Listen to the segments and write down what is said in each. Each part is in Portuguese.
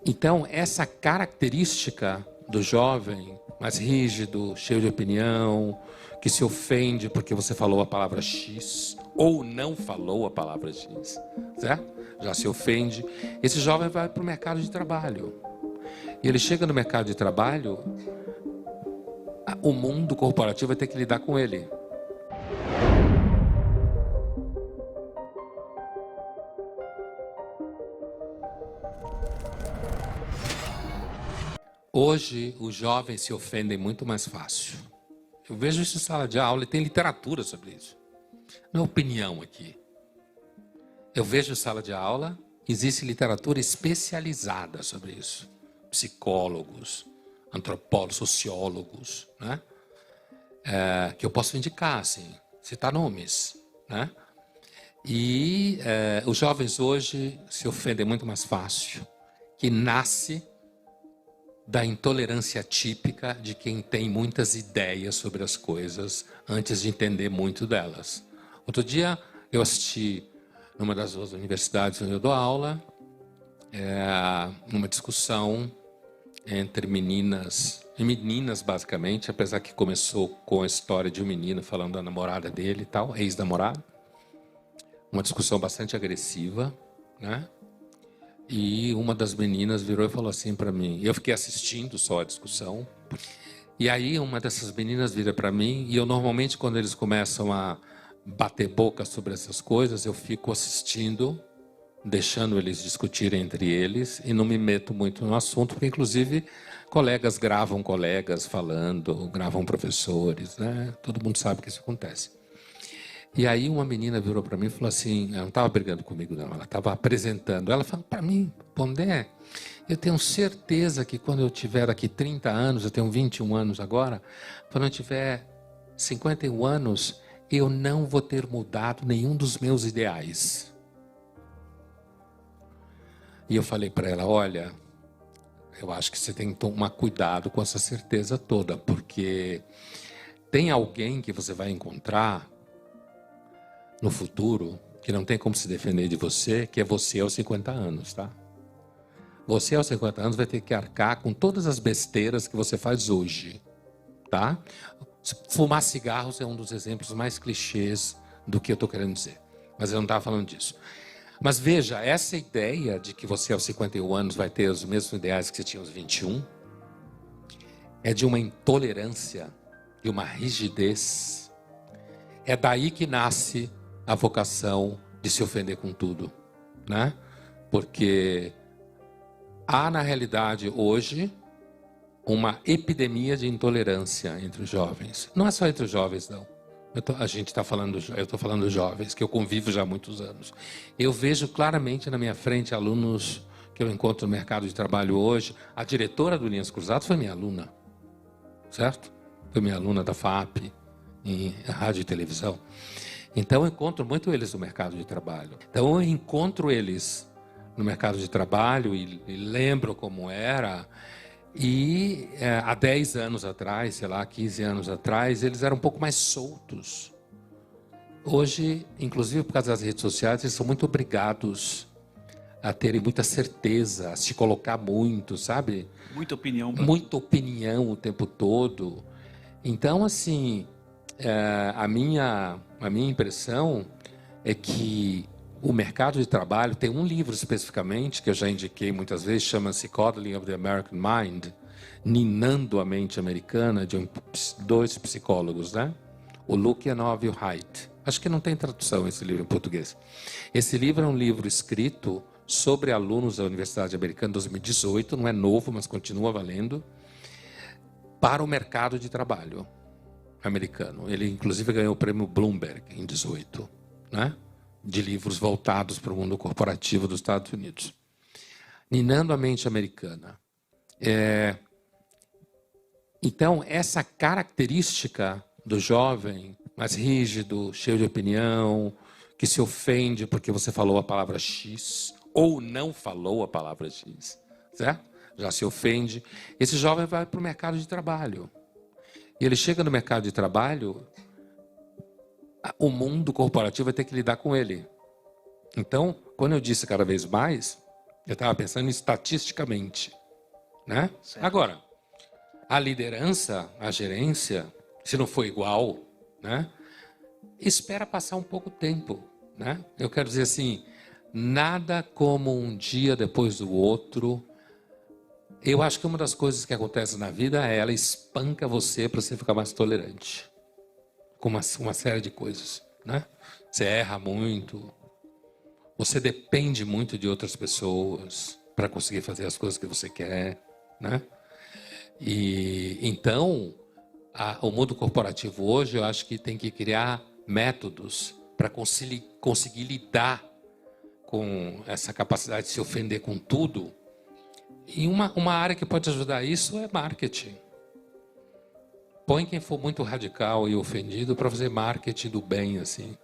Então, essa característica do jovem mais rígido, cheio de opinião, que se ofende porque você falou a palavra X ou não falou a palavra X, certo? Já se ofende. Esse jovem vai para o mercado de trabalho. E ele chega no mercado de trabalho, o mundo corporativo vai ter que lidar com ele. Hoje, os jovens se ofendem muito mais fácil. Eu vejo isso em sala de aula e tem literatura sobre isso. Não é opinião aqui. Eu vejo em sala de aula, existe literatura especializada sobre isso. Psicólogos, antropólogos, sociólogos, né? Que eu posso indicar, assim, citar nomes, né? E os jovens hoje se ofendem muito mais fácil, que nasce da intolerância típica de quem tem muitas ideias sobre as coisas antes de entender muito delas. Outro dia eu assisti numa das duas universidades onde eu dou aula, numa discussão entre meninas e meninas basicamente, apesar que começou com a história de um menino falando da namorada dele e tal, ex-namorada. Uma discussão bastante agressiva, né? E uma das meninas virou e falou assim para mim, eu fiquei assistindo só a discussão, e aí uma dessas meninas vira para mim, e eu normalmente quando eles começam a bater boca sobre essas coisas, eu fico assistindo, deixando eles discutirem entre eles, e não me meto muito no assunto, porque inclusive colegas gravam colegas falando, gravam professores, né? Todo mundo sabe que isso acontece. E aí uma menina virou para mim e falou assim, ela não estava brigando comigo não, ela estava apresentando. Ela falou para mim, Pondé, eu tenho certeza que quando eu tiver aqui 30 anos, eu tenho 21 anos agora, quando eu tiver 51 anos, eu não vou ter mudado nenhum dos meus ideais. E eu falei para ela, olha, eu acho que você tem que tomar cuidado com essa certeza toda, porque tem alguém que você vai encontrar no futuro, que não tem como se defender de você, que é você aos 50 anos, tá? Você aos 50 anos vai ter que arcar com todas as besteiras que você faz hoje, tá? Fumar cigarros é um dos exemplos mais clichês do que eu estou querendo dizer, mas eu não estava falando disso. Mas veja, essa ideia de que você aos 51 anos vai ter os mesmos ideais que você tinha aos 21, é de uma intolerância, de uma rigidez. É daí que nasce a vocação de se ofender com tudo, né? Porque há na realidade hoje uma epidemia de intolerância entre os jovens. Não é só entre os jovens, não. Eu estou falando dos jovens, que eu convivo já há muitos anos. Eu vejo claramente na minha frente alunos que eu encontro no mercado de trabalho hoje. A diretora do Linhas Cruzadas foi minha aluna, certo? Foi minha aluna da FAP, em rádio e televisão. Então eu encontro muito eles no mercado de trabalho. Então eu encontro eles no mercado de trabalho e lembro como era. E há 10 anos atrás, sei lá, 15 anos atrás, eles eram um pouco mais soltos. Hoje, inclusive por causa das redes sociais, eles são muito obrigados a terem muita certeza, a se colocar muito, sabe? Muita opinião. Muita opinião o tempo todo. Então, assim, a minha impressão é que o mercado de trabalho tem um livro especificamente, que eu já indiquei muitas vezes, chama-se Coddling of the American Mind, Ninando a Mente Americana, de dois psicólogos, né? O Lukianoff e o Haidt. Acho que não tem tradução esse livro em português. Esse livro é um livro escrito sobre alunos da Universidade Americana em 2018, não é novo, mas continua valendo, para o mercado de trabalho americano. Ele, inclusive, ganhou o prêmio Bloomberg em 2018, né? De livros voltados para o mundo corporativo dos Estados Unidos. Ninando a Mente Americana. Então, essa característica do jovem mais rígido, cheio de opinião, que se ofende porque você falou a palavra X ou não falou a palavra X, certo? Já se ofende. Esse jovem vai para o mercado de trabalho. E ele chega no mercado de trabalho, o mundo corporativo vai ter que lidar com ele. Então, quando eu disse cada vez mais, Eu estava pensando estatisticamente, né? Certo. Agora, a liderança, a gerência, se não for igual, né? Espera passar um pouco tempo, né? Eu quero dizer assim, nada como um dia depois do outro. Eu acho que uma das coisas que acontece na vida é ela espanca você para você ficar mais tolerante com uma série de coisas, né? Você erra muito, você depende muito de outras pessoas para conseguir fazer as coisas que você quer, né? E então, o mundo corporativo hoje, eu acho que tem que criar métodos para conseguir lidar com essa capacidade de se ofender com tudo. E uma área que pode ajudar isso é marketing. Põe quem for muito radical e ofendido para fazer marketing do bem, assim.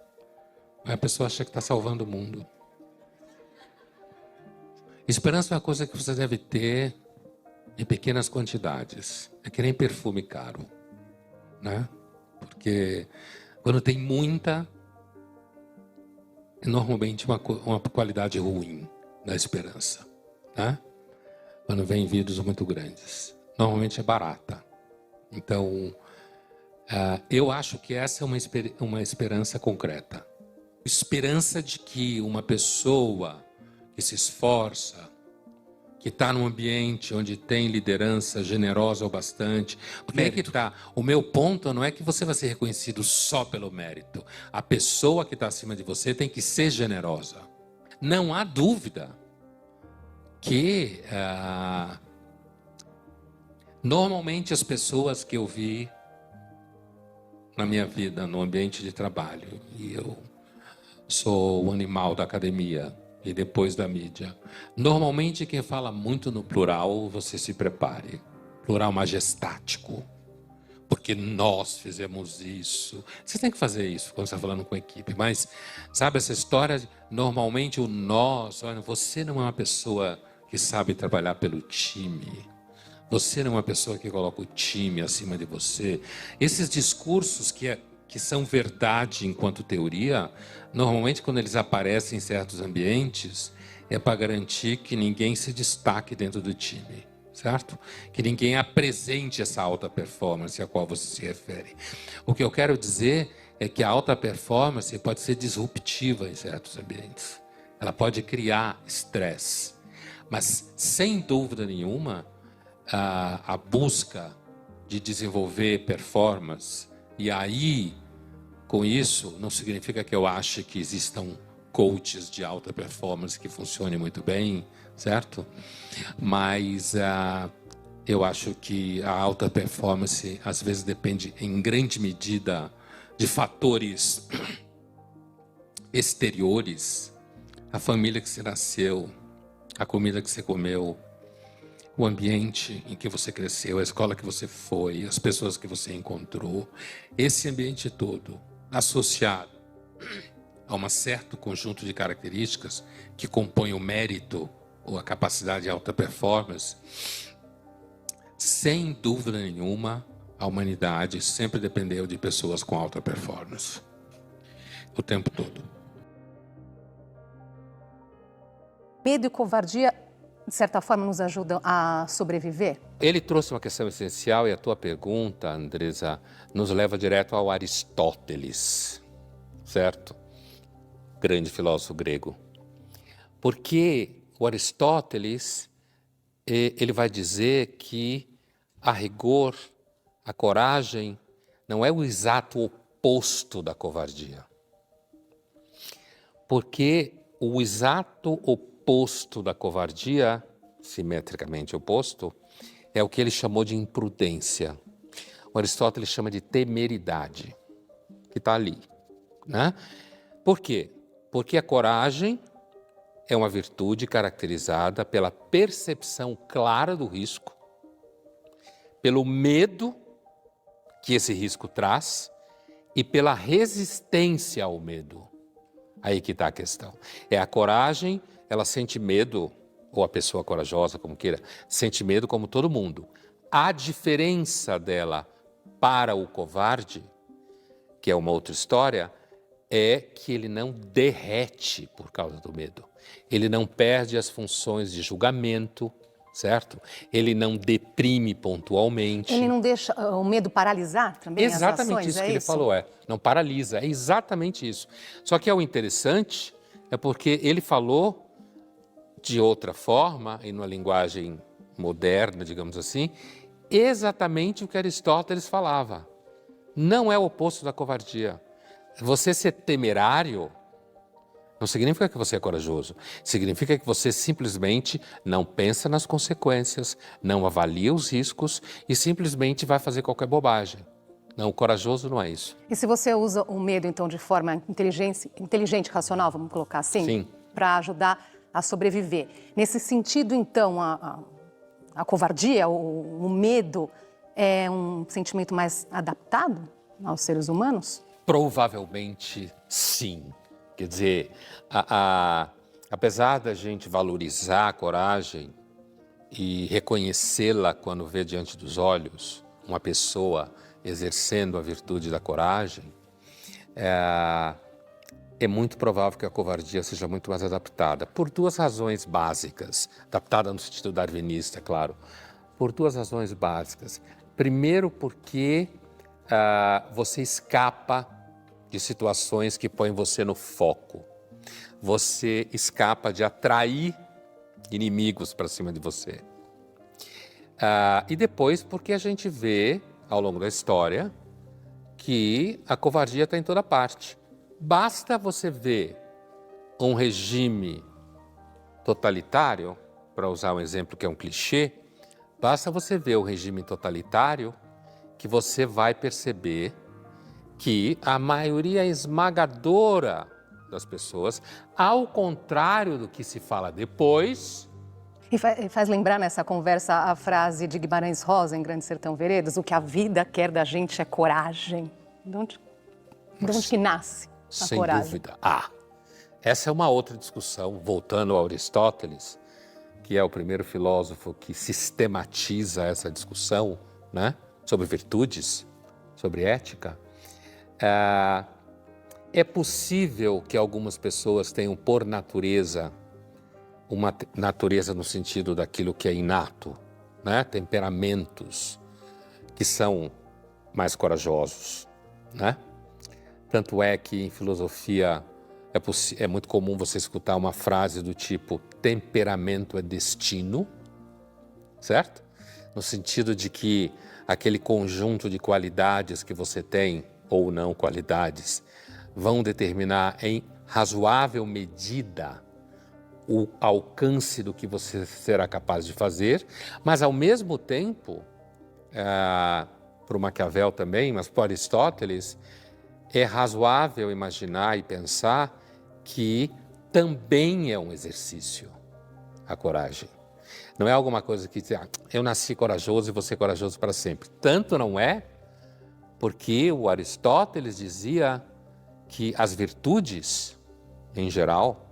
Aí a pessoa acha que está salvando o mundo. Esperança é uma coisa que você deve ter em pequenas quantidades. É que nem perfume caro, né? Porque quando tem muita, é normalmente uma qualidade ruim da esperança, né? Quando vem vidros muito grandes, normalmente é barata. Então, eu acho que essa é uma esperança concreta. Esperança de que uma pessoa que se esforça, que está num ambiente onde tem liderança generosa o bastante. Porque aí que está. O meu ponto não é que você vai ser reconhecido só pelo mérito. A pessoa que está acima de você tem que ser generosa. Não há dúvida que normalmente as pessoas que eu vi na minha vida, no ambiente de trabalho, e eu sou o animal da academia e depois da mídia. Normalmente quem fala muito no plural, você se prepare. Plural majestático. Porque nós fizemos isso. Você tem que fazer isso quando você está falando com a equipe. Mas, sabe, essa história, normalmente o nós, olha, você não é uma pessoa que sabe trabalhar pelo time. Você não é uma pessoa que coloca o time acima de você. Esses discursos que são verdade enquanto teoria, normalmente quando eles aparecem em certos ambientes, é para garantir que ninguém se destaque dentro do time, certo? Que ninguém apresente essa alta performance a qual você se refere. O que eu quero dizer é que a alta performance pode ser disruptiva em certos ambientes. Ela pode criar estresse. Mas, sem dúvida nenhuma, a busca de desenvolver performance, e aí, com isso, não significa que eu ache que existam coaches de alta performance que funcionem muito bem, certo? Mas eu acho que a alta performance às vezes depende em grande medida de fatores exteriores, a família que você nasceu, a comida que você comeu, o ambiente em que você cresceu, a escola que você foi, as pessoas que você encontrou, esse ambiente todo associado a um certo conjunto de características que compõem o mérito ou a capacidade de alta performance, sem dúvida nenhuma, a humanidade sempre dependeu de pessoas com alta performance. O tempo todo. Medo e covardia, de certa forma, nos ajudam a sobreviver? Ele trouxe uma questão essencial e a tua pergunta, Andresa, nos leva direto ao Aristóteles, certo? Grande filósofo grego. Porque o Aristóteles, ele vai dizer que, a rigor, a coragem não é o exato oposto da covardia. Porque o exato oposto da covardia, simetricamente oposto, é o que ele chamou de imprudência. O Aristóteles chama de temeridade, que está ali, né? Por quê? Porque a coragem é uma virtude caracterizada pela percepção clara do risco, pelo medo que esse risco traz e pela resistência ao medo. Aí que está a questão. É a coragem, ela sente medo, ou a pessoa corajosa, como queira, sente medo como todo mundo. A diferença dela para o covarde, que é uma outra história, é que ele não derrete por causa do medo. Ele não perde as funções de julgamento, certo? Ele não deprime pontualmente. Ele não deixa o medo paralisar também as ações? Exatamente isso que ele falou, não paralisa, é exatamente isso. Só que o interessante é porque ele falou de outra forma, e numa linguagem moderna, digamos assim, exatamente o que Aristóteles falava. Não é o oposto da covardia. Você ser temerário não significa que você é corajoso. Significa que você simplesmente não pensa nas consequências, não avalia os riscos e simplesmente vai fazer qualquer bobagem. Não, o corajoso não é isso. E se você usa o medo, então, de forma inteligente, racional, vamos colocar assim? Para ajudar a sobreviver. Nesse sentido, então, a covardia, o medo, é um sentimento mais adaptado aos seres humanos? Provavelmente, sim. Quer dizer, apesar da gente valorizar a coragem e reconhecê-la quando vê diante dos olhos uma pessoa exercendo a virtude da coragem, é muito provável que a covardia seja muito mais adaptada, por duas razões básicas, adaptada no sentido darwinista, é claro, por duas razões básicas. Primeiro, porque você escapa de situações que põem você no foco. Você escapa de atrair inimigos para cima de você. E depois, porque a gente vê, ao longo da história, que a covardia está em toda parte. Basta você ver um regime totalitário, para usar um exemplo que é um clichê, basta você ver o regime totalitário que você vai perceber que a maioria esmagadora das pessoas, ao contrário do que se fala depois... E faz lembrar nessa conversa a frase de Guimarães Rosa, em Grande Sertão Veredas, o que a vida quer da gente é coragem. De onde que nasce a coragem? Sem dúvida. Essa é uma outra discussão, voltando a Aristóteles, que é o primeiro filósofo que sistematiza essa discussão, né, sobre virtudes, sobre ética. É possível que algumas pessoas tenham, por natureza, uma natureza no sentido daquilo que é inato, né? Temperamentos que são mais corajosos, né? Tanto é que em filosofia é muito comum você escutar uma frase do tipo temperamento é destino, certo? No sentido de que aquele conjunto de qualidades que você tem, ou não qualidades, vão determinar em razoável medida o alcance do que você será capaz de fazer, mas ao mesmo tempo, para o Maquiavel também, mas para Aristóteles, é razoável imaginar e pensar que também é um exercício a coragem. Não é alguma coisa que eu nasci corajoso e vou ser corajoso para sempre. Tanto não é, porque o Aristóteles dizia que as virtudes, em geral,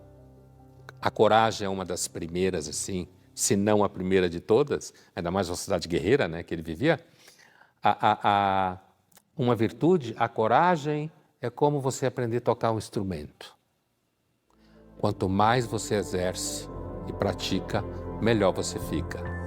a coragem é uma das primeiras, assim, se não a primeira de todas, ainda mais na sociedade guerreira, né, que ele vivia. Uma virtude, a coragem, é como você aprender a tocar um instrumento. Quanto mais você exerce e pratica, melhor você fica.